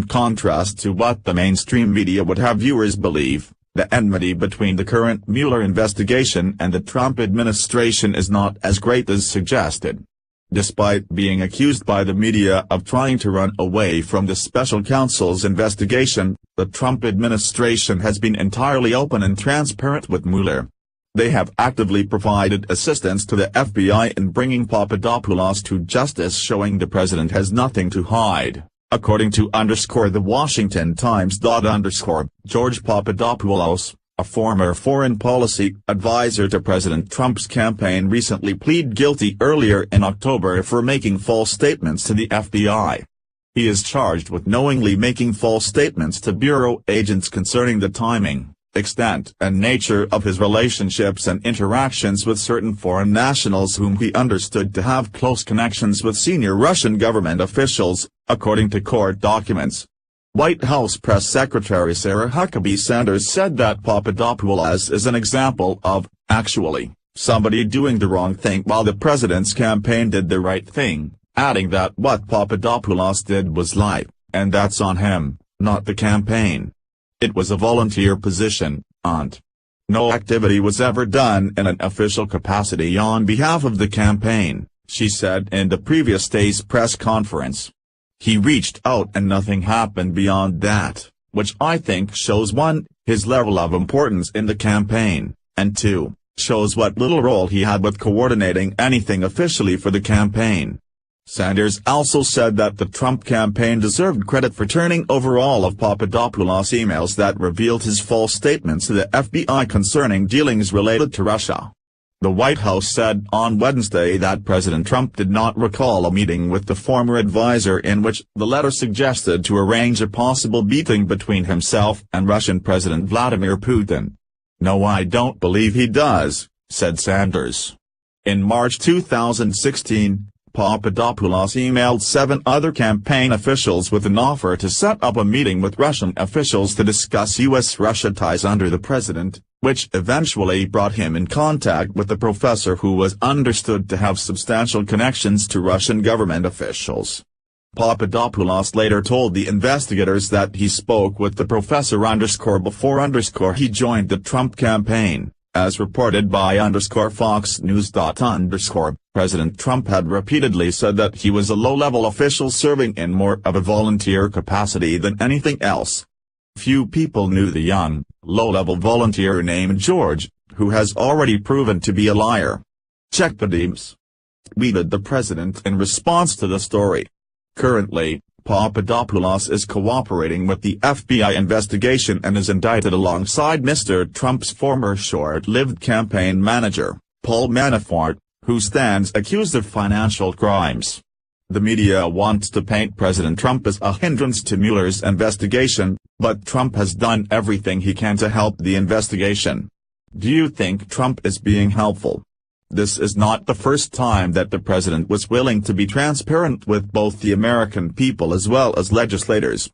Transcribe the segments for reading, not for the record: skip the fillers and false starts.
contrast to what the mainstream media would have viewers believe, the enmity between the current Mueller investigation and the Trump administration is not as great as suggested. Despite being accused by the media of trying to run away from the special counsel's investigation, the Trump administration has been entirely open and transparent with Mueller. They have actively provided assistance to the FBI in bringing Papadopoulos to justice, showing the president has nothing to hide. According to _The Washington Times. George Papadopoulos, a former foreign policy advisor to President Trump's campaign, recently pleaded guilty earlier in October for making false statements to the FBI. He is charged with knowingly making false statements to bureau agents concerning the timing, extent and nature of his relationships and interactions with certain foreign nationals whom he understood to have close connections with senior Russian government officials, according to court documents. White House Press Secretary Sarah Huckabee Sanders said that Papadopoulos is an example of, actually, somebody doing the wrong thing while the president's campaign did the right thing, adding that what Papadopoulos did was lie, and that's on him, not the campaign. It was a volunteer position, and no activity was ever done in an official capacity on behalf of the campaign, she said in the previous day's press conference. He reached out and nothing happened beyond that, which I think shows 1, his level of importance in the campaign, and 2, shows what little role he had with coordinating anything officially for the campaign. Sanders also said that the Trump campaign deserved credit for turning over all of Papadopoulos' emails that revealed his false statements to the FBI concerning dealings related to Russia. The White House said on Wednesday that President Trump did not recall a meeting with the former advisor in which the letter suggested to arrange a possible meeting between himself and Russian President Vladimir Putin. "No, I don't believe he does," said Sanders. In March 2016, Papadopoulos emailed 7 other campaign officials with an offer to set up a meeting with Russian officials to discuss U.S.-Russia ties under the president, which eventually brought him in contact with the professor who was understood to have substantial connections to Russian government officials. Papadopoulos later told the investigators that he spoke with the professor before he joined the Trump campaign. As reported by Fox News. President Trump had repeatedly said that he was a low-level official serving in more of a volunteer capacity than anything else. Few people knew the young, low-level volunteer named George, who has already proven to be a liar. "Check the deems," tweeted the president in response to the story. Currently, Papadopoulos is cooperating with the FBI investigation and is indicted alongside Mr. Trump's former short-lived campaign manager, Paul Manafort, who stands accused of financial crimes. The media wants to paint President Trump as a hindrance to Mueller's investigation, but Trump has done everything he can to help the investigation. Do you think Trump is being helpful? This is not the first time that the president was willing to be transparent with both the American people as well as legislators.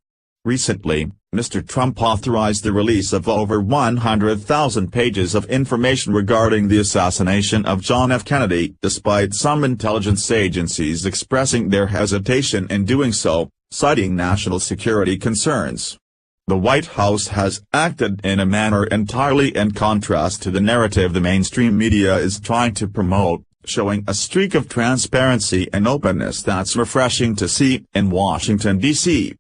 Recently, Mr. Trump authorized the release of over 100,000 pages of information regarding the assassination of John F. Kennedy, despite some intelligence agencies expressing their hesitation in doing so, citing national security concerns. The White House has acted in a manner entirely in contrast to the narrative the mainstream media is trying to promote, showing a streak of transparency and openness that's refreshing to see in Washington, D.C.